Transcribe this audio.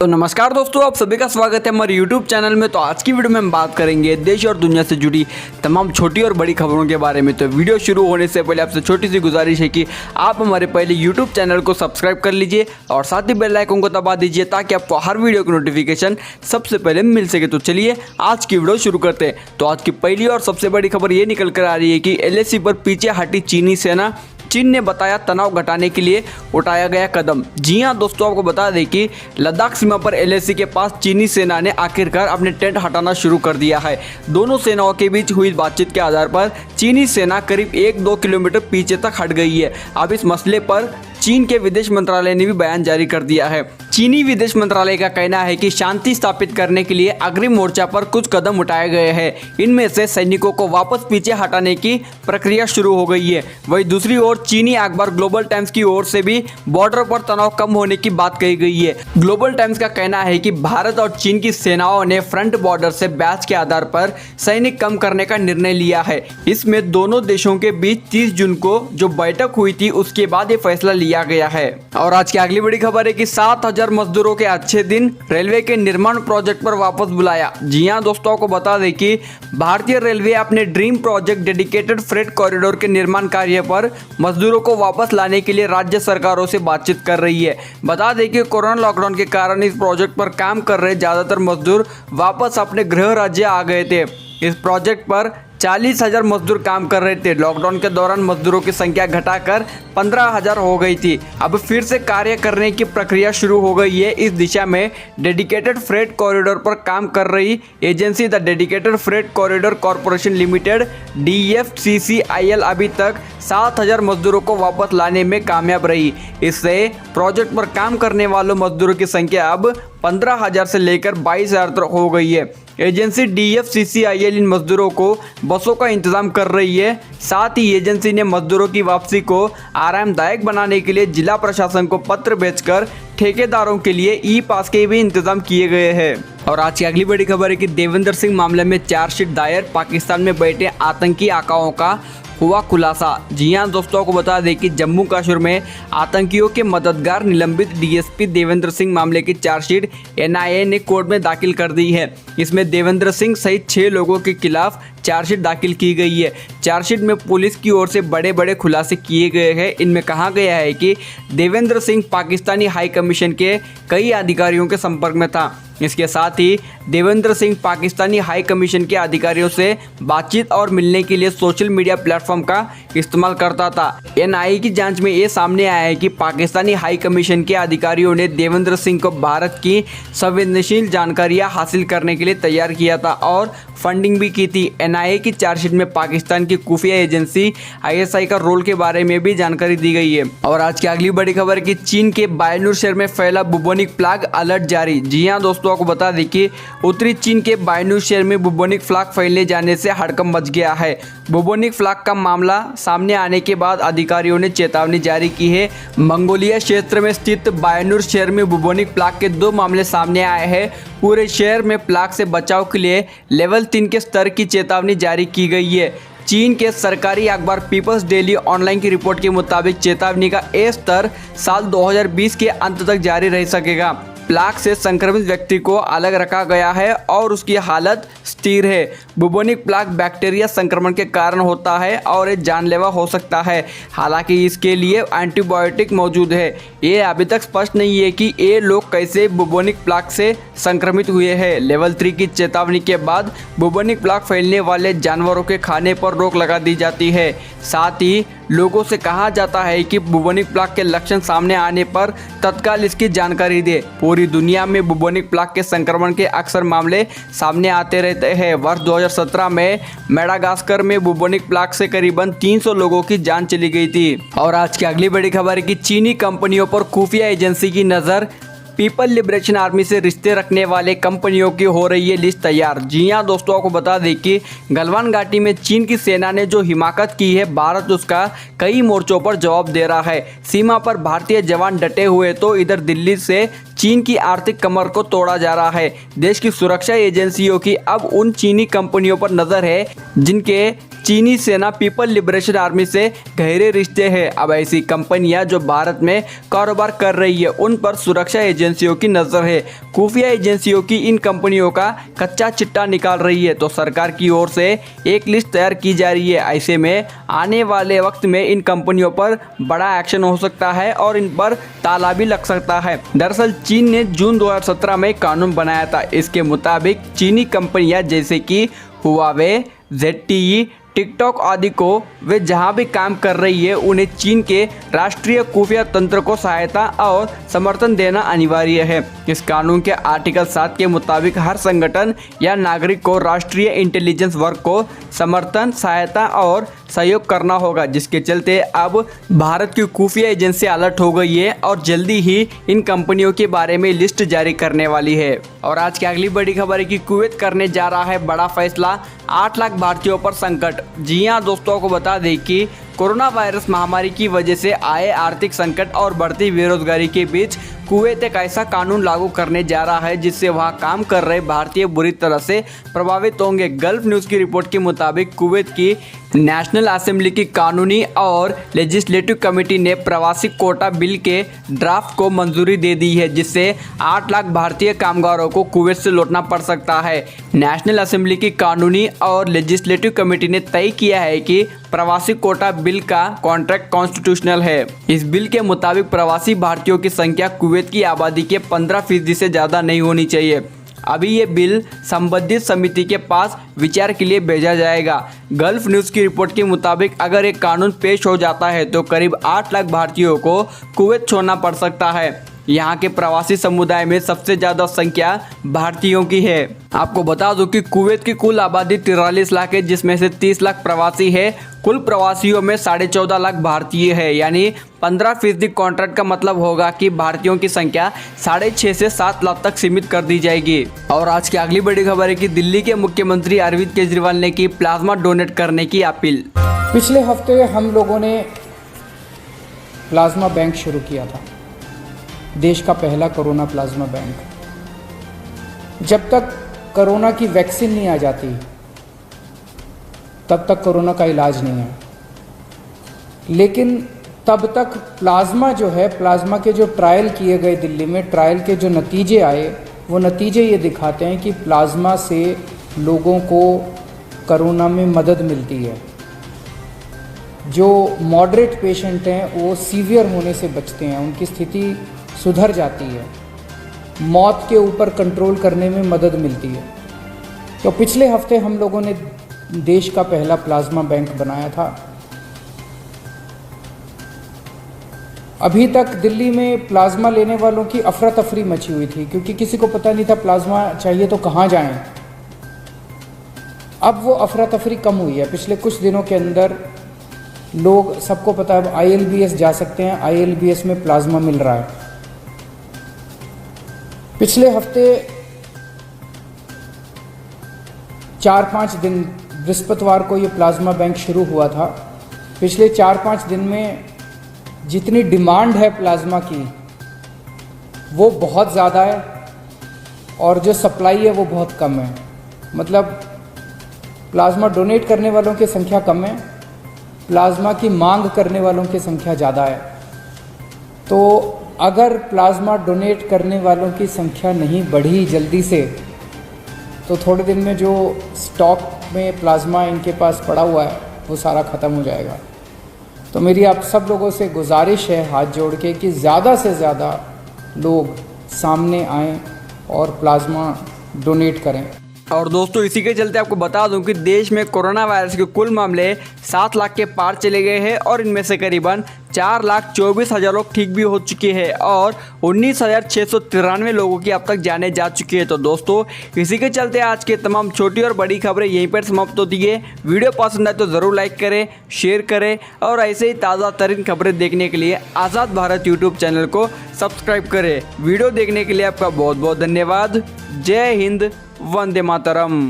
तो नमस्कार दोस्तों, आप सभी का स्वागत है हमारे YouTube चैनल में। तो आज की वीडियो में हम बात करेंगे देश और दुनिया से जुड़ी तमाम छोटी और बड़ी खबरों के बारे में। तो वीडियो शुरू होने से पहले आपसे छोटी सी गुजारिश है कि आप हमारे पहले YouTube चैनल को सब्सक्राइब कर लीजिए और साथ ही बेल आइकन को दबा दीजिए ताकि आपको हर वीडियो की नोटिफिकेशन सबसे पहले मिल सके। तो चलिए आज की वीडियो शुरू करते हैं। तो आज की पहली और सबसे बड़ी खबर ये निकल कर आ रही है कि LAC पर पीछे हटी चीनी सेना। चीन ने बताया तनाव घटाने के लिए उठाया गया कदम। जी हां दोस्तों, आपको बता दें कि लद्दाख सीमा पर LAC के पास चीनी सेना ने आखिरकार अपने टेंट हटाना शुरू कर दिया है। दोनों सेनाओं के बीच हुई बातचीत के आधार पर चीनी सेना करीब 1-2 किलोमीटर पीछे तक हट गई है। अब इस मसले पर चीन के विदेश मंत्रालय ने भी बयान जारी कर दिया है। चीनी विदेश मंत्रालय का कहना है कि शांति स्थापित करने के लिए अग्रिम मोर्चा पर कुछ कदम उठाए गए हैं। इनमें से सैनिकों को वापस पीछे हटाने की प्रक्रिया शुरू हो गई है। वहीं दूसरी ओर चीनी अखबार ग्लोबल टाइम्स की ओर से भी बॉर्डर पर तनाव कम होने की बात कही गई है। ग्लोबल टाइम्स का कहना है कि भारत और चीन की सेनाओं ने फ्रंट बॉर्डर से बैच के आधार पर सैनिक कम करने का निर्णय लिया है। इसमें दोनों देशों के बीच 30 जून को जो बैठक हुई थी उसके बाद ये फैसला लिया गया है। और आज की अगली बड़ी खबर है कि 7,000 मजदूरों के अच्छे दिन, रेलवे के निर्माण प्रोजेक्ट पर वापस बुलाया। जी हां दोस्तों, को बता दें कि भारतीय रेलवे अपने dream project dedicated freight corridor के निर्माण कार्य पर मजदूरों को वापस लाने के लिए राज्य सरकारों से बातचीत कर रही है। बता दें कि कोरोना लॉकडाउन के कारण इस प्रोजेक्ट पर काम कर रहे ज्यादातर मजदूर वापस अपने गृह राज्य आ गए थे। इस प्रोजेक्ट पर 40,000 मजदूर काम कर रहे थे। लॉकडाउन के दौरान मजदूरों की संख्या घटाकर 15,000 हो गई थी। अब फिर से कार्य करने की प्रक्रिया शुरू हो गई है। इस दिशा में डेडिकेटेड फ्रेट कॉरिडोर पर काम कर रही agency the dedicated freight corridor corporation limited DFCCIL अभी तक 7,000 मजदूरों को वापस लाने में कामयाब रही। इससे प्रोजेक्ट पर काम करने वालों मजदूरों की संख्या अब 15,000 से लेकर 22,000 तक हो गई है। एजेंसी DFCCIL इन मजदूरों को बसों का इंतजाम कर रही है। साथ ही एजेंसी ने मजदूरों की वापसी को आरामदायक बनाने के लिए जिला प्रशासन को पत्र भेजकर ठेकेदारों के लिए ई-पास के भी इंतजाम किए गए हैं। और आज की अगली बड़ी खबर है कि देवेंद्र सिंह मामले में चार्जशीट दायर, पाकिस्तान में बैठे आतंकी आकाओं का हुआ खुलासा। जी हां दोस्तों, को बता दें कि जम्मू कश्मीर में आतंकियों के मददगार निलंबित DSP देवेंद्र सिंह मामले की चार्जशीट NIA ने कोर्ट में दाखिल कर दी है। इसमें देवेंद्र सिंह सहित 6 लोगों के खिलाफ चार्जशीट दाखिल की गई है। चार्जशीट में पुलिस की ओर से बड़े बड़े खुलासे किए गए हैं। इनमें कहा गया है कि देवेंद्र सिंह पाकिस्तानी हाई कमीशन के कई अधिकारियों के संपर्क में था। इसके साथ ही देवेंद्र सिंह पाकिस्तानी हाई कमीशन के अधिकारियों से बातचीत और मिलने के लिए सोशल मीडिया प्लेटफॉर्म का इस्तेमाल करता था। NIA की जांच में ये सामने आया है कि पाकिस्तानी हाई कमीशन के अधिकारियों ने देवेंद्र सिंह को भारत की संवेदनशील जानकारियां हासिल करने के लिए तैयार किया था और फंडिंग भी की थी। NIA की चार्जशीट में पाकिस्तान की खुफिया एजेंसी ISI का रोल के बारे में भी जानकारी दी गई है। और आज की अगली बड़ी खबर है कि चीन के बायनूर शहर में फैला बुबोनिक प्लाग, अलर्ट जारी। जी हां दोस्तों, आपको बता दें कि उत्तरी चीन के बायनूर शहर में बुबोनिक फ्लाग फैलने जाने से हड़कंप मच गया है। बुबोनिक फ्लाग का मामला सामने आने के बाद अधिकारियों ने चेतावनी जारी की है। मंगोलिया क्षेत्र में स्थित बायनूर शहर में बुबोनिक प्लाग के 2 मामले सामने आए हैं। पूरे शहर में प्लाग से बचाव के लिए लेवल 3 के स्तर की चेतावनी जारी की गई है। चीन के सरकारी अखबार पीपल्स डेली ऑनलाइन की रिपोर्ट के मुताबिक चेतावनी का A स्तर साल 2020 के अंत तक जारी रह सकेगा। प्लाग से संक्रमित व्यक्ति को अलग रखा गया है और उसकी हालत स्थिर है। बुबोनिक प्लाग बैक्टीरिया संक्रमण के कारण होता है और ये जानलेवा हो सकता है। हालांकि इसके लिए एंटीबायोटिक मौजूद है। ये अभी तक स्पष्ट नहीं है कि ये लोग कैसे बुबोनिक प्लाग से संक्रमित हुए हैं। लेवल 3 की चेतावनी के बाद बुबोनिक प्लाग फैलने वाले जानवरों के खाने पर रोक लगा दी जाती है। साथ ही लोगों से कहा जाता है कि बुबोनिक प्लाग के लक्षण सामने आने पर तत्काल इसकी जानकारी दे। पूरी दुनिया में बुबोनिक प्लाग के संक्रमण के अक्सर मामले सामने आते रहते हैं। वर्ष 2017 में मेडागास्कर में बुबोनिक प्लाग से करीबन 300 लोगों की जान चली गई थी। और आज की अगली बड़ी खबर है कि चीनी कंपनियों पर खुफिया एजेंसी की नज़र। पीपल लिबरेशन आर्मी से रिश्ते रखने वाले कंपनियों की हो रही है लिस्ट तैयार। जी हां दोस्तों, आपको बता दें कि गलवान घाटी में चीन की सेना ने जो हिमाकत की है, भारत उसका कई मोर्चों पर जवाब दे रहा है। सीमा पर भारतीय जवान डटे हुए तो इधर दिल्ली से चीन की आर्थिक कमर को तोड़ा जा रहा है। देश की सुरक्षा एजेंसियों की अब उन चीनी कंपनियों पर नजर है जिनके चीनी सेना पीपल लिबरेशन आर्मी से गहरे रिश्ते हैं। अब ऐसी कंपनियां जो भारत में कारोबार कर रही है उन पर सुरक्षा एजेंसियों की नज़र है। खुफिया एजेंसियों की इन कंपनियों का कच्चा चिट्टा निकाल रही है, तो सरकार की ओर से एक लिस्ट तैयार की जा रही है। ऐसे में आने वाले वक्त में इन कंपनियों पर बड़ा एक्शन हो सकता है और इन पर ताला भी लग सकता है। दरअसल चीन ने जून 2017 में कानून बनाया था। इसके मुताबिक चीनी कंपनियां जैसे कि हुआवे, ZTE, टिकटॉक आदि को वे जहां भी काम कर रही है उन्हें चीन के राष्ट्रीय खुफिया तंत्र को सहायता और समर्थन देना अनिवार्य है। इस कानून के आर्टिकल 7 के मुताबिक हर संगठन या नागरिक को राष्ट्रीय इंटेलिजेंस वर्क को समर्थन, सहायता और सहयोग करना होगा, जिसके चलते अब भारत की खुफिया एजेंसी अलर्ट हो गई है और जल्दी ही इन कंपनियों के बारे में लिस्ट जारी करने वाली है। और आज की अगली बड़ी खबर है कि कुवैत करने जा रहा है बड़ा फैसला, 8 लाख भारतीयों पर संकट। जी हाँ दोस्तों, को बता दें कि कोरोना वायरस महामारी की वजह से आए आर्थिक संकट और बढ़ती बेरोजगारी के बीच कुवैत एक ऐसा कानून लागू करने जा रहा है जिससे वहां काम कर रहे भारतीय बुरी तरह से प्रभावित होंगे। गल्फ न्यूज़ की रिपोर्ट के मुताबिक कुवैत की नेशनल असेंबली की कानूनी और लेजिस्लेटिव कमेटी ने प्रवासी कोटा बिल के ड्राफ्ट को मंजूरी दे दी है, जिससे 8 लाख भारतीय कामगारों को कुवैत से लौटना पड़ सकता है। नेशनल असेंबली की कानूनी और लेजिस्लेटिव कमेटी ने तय किया है कि प्रवासी कोटा बिल का कॉन्ट्रैक्ट कॉन्स्टिट्यूशनल है। इस बिल के मुताबिक प्रवासी भारतीयों की संख्या कुवैत की आबादी के 15% से ज़्यादा नहीं होनी चाहिए। अभी ये बिल संबंधित समिति के पास विचार के लिए भेजा जाएगा। गल्फ न्यूज़ की रिपोर्ट के मुताबिक अगर एक कानून पेश हो जाता है तो करीब 8 लाख भारतीयों को कुवैत छोड़ना पड़ सकता है। यहाँ के प्रवासी समुदाय में सबसे ज़्यादा संख्या भारतीयों की है। आपको बता दूं कि कुवैत की कुल आबादी 43 लाख है, जिसमें से 30 लाख प्रवासी है। कुल प्रवासियों में 14.5 लाख भारतीय है, यानी 15% कॉन्ट्रैक्ट का मतलब होगा कि भारतीयों की संख्या 6.5 से 7 लाख तक सीमित कर दी जाएगी। और आज की अगली बड़ी खबर है कि दिल्ली के मुख्यमंत्री अरविंद केजरीवाल ने की प्लाज्मा डोनेट करने की अपील। पिछले हफ्ते हम लोगों ने प्लाज्मा बैंक शुरू किया था, देश का पहला कोरोना प्लाज्मा बैंक। जब तक कोरोना की वैक्सीन नहीं आ जाती तब तक कोरोना का इलाज नहीं है, लेकिन तब तक प्लाज्मा जो है, प्लाज्मा के जो ट्रायल किए गए दिल्ली में, ट्रायल के जो नतीजे आए वो नतीजे ये दिखाते हैं कि प्लाज्मा से लोगों को कोरोना में मदद मिलती है। जो मॉडरेट पेशेंट हैं वो सीवियर होने से बचते हैं, उनकी स्थिति सुधर जाती है, मौत के ऊपर कंट्रोल करने में मदद मिलती है। तो पिछले हफ्ते हम लोगों ने देश का पहला प्लाज्मा बैंक बनाया था। अभी तक दिल्ली में प्लाज्मा लेने वालों की अफरा तफरी मची हुई थी, क्योंकि किसी को पता नहीं था प्लाज्मा चाहिए तो कहाँ जाएं। अब वो अफरा तफरी कम हुई है। पिछले कुछ दिनों के अंदर लोग, सबको पता है, ILBS जा सकते हैं, ILBS में प्लाज्मा मिल रहा है। पिछले हफ्ते 4-5 दिन, बृहस्पतिवार को ये प्लाज्मा बैंक शुरू हुआ था। पिछले 4-5 दिन में जितनी डिमांड है प्लाज्मा की वो बहुत ज़्यादा है और जो सप्लाई है वो बहुत कम है। मतलब प्लाज्मा डोनेट करने वालों की संख्या कम है, प्लाज्मा की मांग करने वालों की संख्या ज़्यादा है। तो अगर प्लाज्मा डोनेट करने वालों की संख्या नहीं बढ़ी जल्दी से तो थोड़े दिन में जो स्टॉक में प्लाज्मा इनके पास पड़ा हुआ है वो सारा ख़त्म हो जाएगा। तो मेरी आप सब लोगों से गुजारिश है हाथ जोड़ के कि ज़्यादा से ज़्यादा लोग सामने आएँ और प्लाज्मा डोनेट करें। और दोस्तों, इसी के चलते आपको बता दूं कि देश में कोरोना वायरस के कुल मामले 7 लाख के पार चले गए हैं और इनमें से करीबन 4,24,000 लोग ठीक भी हो चुके हैं और 19,693 लोगों की अब तक जाने जा चुकी है। तो दोस्तों, इसी के चलते आज के तमाम छोटी और बड़ी खबरें यहीं पर समाप्त होती है। वीडियो पसंद आए तो ज़रूर लाइक करें, शेयर करें और ऐसे ही ताज़ा तरीन खबरें देखने के लिए आज़ाद भारत यूट्यूब चैनल को सब्सक्राइब करें। वीडियो देखने के लिए आपका बहुत बहुत धन्यवाद। जय हिंद, वंदे मातरम।